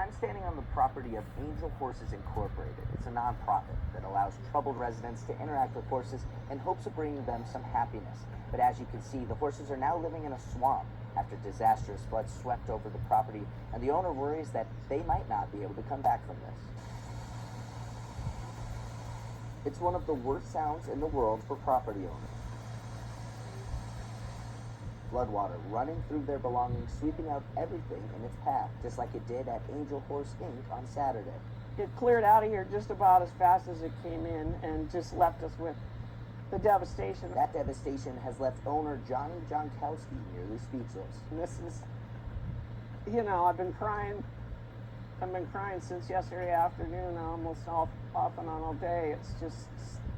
I'm standing on the property of Angel Horses Incorporated. It's a nonprofit that allows troubled residents to interact with horses in hopes of bringing them some happiness. But as you can see, the horses are now living in a swamp after disastrous floods swept over the property, and the owner worries that they might not be able to come back from this. It's one of the worst sounds in the world for property owners. Floodwater running through their belongings, sweeping out everything in its path, just like it did at Angel Horse Inc. on Saturday. It cleared out of here just about as fast as it came in and just left us with the devastation. That devastation has left owner Johnny Jonkowski nearly speechless. And this is, you know, I've been crying since yesterday afternoon, almost off and on all day. It's just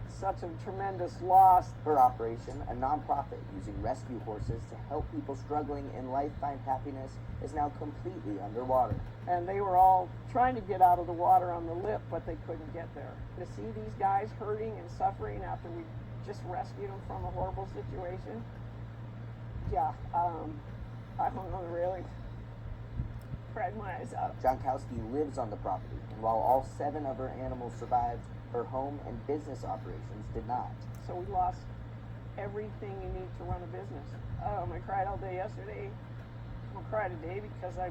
such a tremendous loss. Her operation, a nonprofit using rescue horses to help people struggling in life find happiness, is now completely underwater. And they were all trying to get out of the water on the lip, but they couldn't get there. To see these guys hurting and suffering after we just rescued them from a horrible situation, yeah, I don't know, really cried my eyes out. Jonkowski lives on the property, and while all 7 of her animals survived, her home and business operations did not. So we lost everything you need to run a business. I cried all day yesterday. I'll cry today because I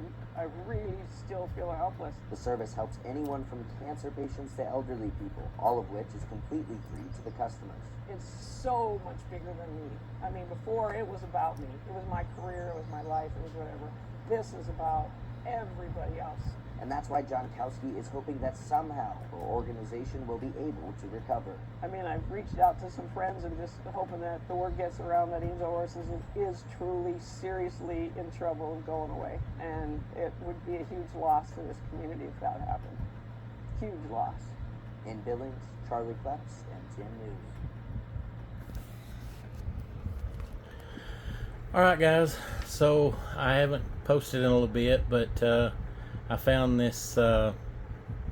really still feel helpless. The service helps anyone from cancer patients to elderly people, all of which is completely free to the customers. It's so much bigger than me. I mean, before it was about me. It was my career, it was my life, it was whatever. This is about everybody else. And that's why Jonkowski is hoping that somehow her organization will be able to recover. I mean, I've reached out to some friends and just hoping that the word gets around that Angel Horses is truly, seriously in trouble and going away. And it would be a huge loss to this community if that happened. Huge loss. In Billings, Charlie Kleps, and 10 News. Alright guys, so I haven't posted in a little bit, but I found this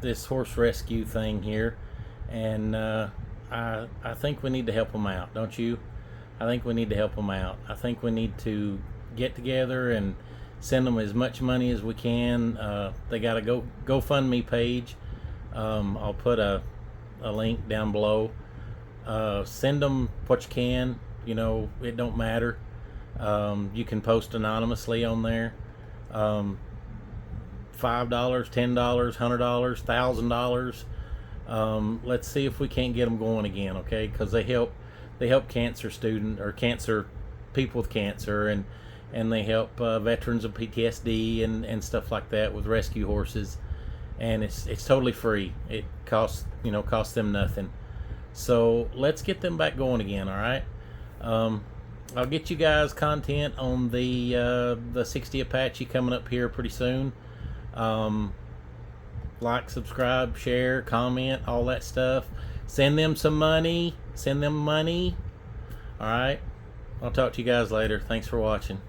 this horse rescue thing here, and I think we need to help them out, don't you? I think we need to help them out. I think we need to get together and send them as much money as we can. They got a GoFundMe page. I'll put a link down below. Send them what you can. You know, it don't matter. You can post anonymously on there. $5, $10, $100, $1,000. Let's see if we can't get them going again, okay? Because they help cancer people with cancer, and they help veterans of PTSD and stuff like that with rescue horses, and it's totally free. It costs them nothing. So let's get them back going again, all right? I'll get you guys content on the 60 Apache coming up here pretty soon. Like, subscribe, share, comment, all that stuff. Send them some money. Send them money. All right. I'll talk to you guys later. Thanks for watching.